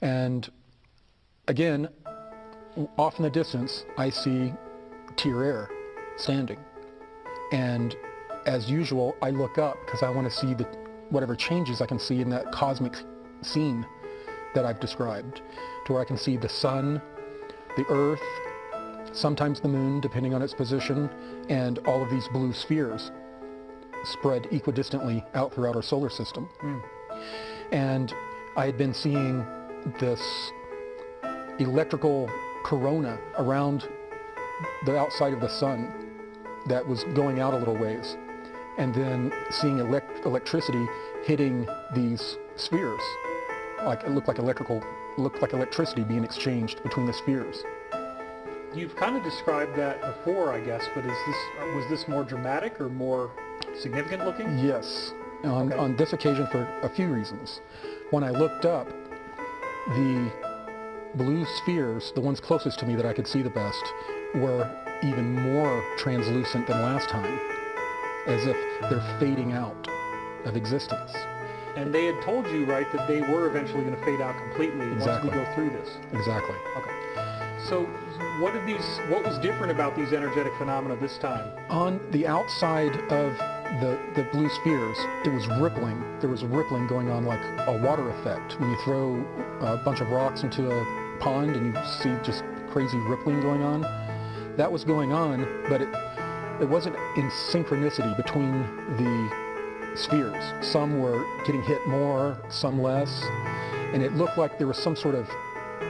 And again, off in the distance, I see Tyr standing. And as usual, I look up because I want to see whatever changes I can see in that cosmic scene that I've described, to where I can see the sun, the earth, sometimes the moon, depending on its position, and all of these blue spheres spread equidistantly out throughout our solar system. And I had been seeing this electrical corona around the outside of the sun that was going out a little ways, and then seeing electricity hitting these spheres. Like it looked like electricity being exchanged between the spheres. You've kind of described that before, I guess, but was this more dramatic or more significant looking? Yes, on this occasion for a few reasons. When I looked up, the blue spheres, the ones closest to me that I could see the best, were even more translucent than last time, as if they're fading out of existence. And they had told you, right, that they were eventually going to fade out completely once we go through this. Exactly. Okay. So what was different about these energetic phenomena this time? On the outside of the blue spheres, it was rippling. There was rippling going on, like a water effect. When you throw a bunch of rocks into a pond and you see just crazy rippling going on, that was going on, but it wasn't in synchronicity between the spheres. Some were getting hit more, some less, and it looked like there was some sort of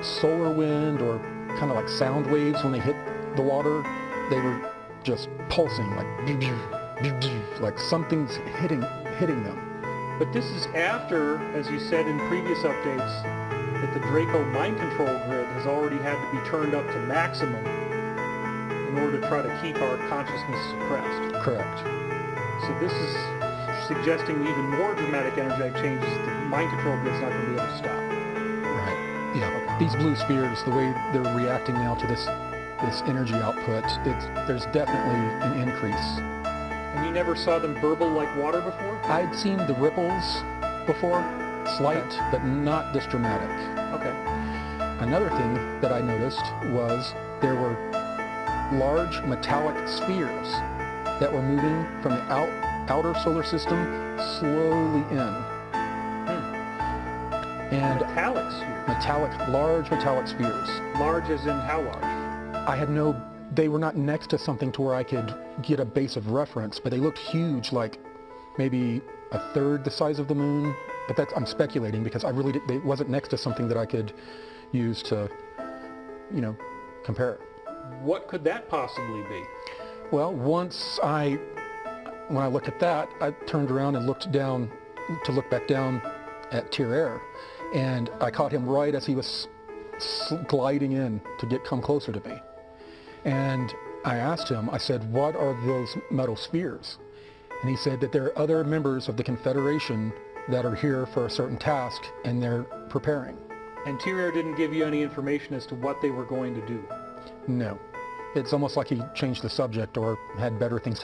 solar wind or kind of like sound waves when they hit the water. They were just pulsing, like something's hitting them. But this is after, as you said in previous updates, that the Draco mind control grid has already had to be turned up to maximum in order to try to keep our consciousness suppressed. Correct. So this is suggesting even more dramatic energetic changes that the mind control grid's not going to be able to stop. Right. Yeah. Okay. These blue spheres, the way they're reacting now to this energy output, there's definitely an increase. And you never saw them burble like water before? I'd seen the ripples before, slight, but not this dramatic. Okay. Another thing that I noticed was there were large metallic spheres that were moving from the outer solar system slowly in. And metallic spheres? Large metallic spheres. Large as in how large? They were not next to something to where I could get a base of reference, but they looked huge, like maybe a third the size of the moon. But I'm speculating because it wasn't next to something that I could use to, compare it. What could that possibly be? Well, when I looked at that, I turned around and looked back down at Tyr, and I caught him right as he was gliding in to come closer to me. And I asked him, I said, what are those metal spheres? And he said that there are other members of the Confederation that are here for a certain task, and they're preparing. And Tyr didn't give you any information as to what they were going to do? No. It's almost like he changed the subject or had better things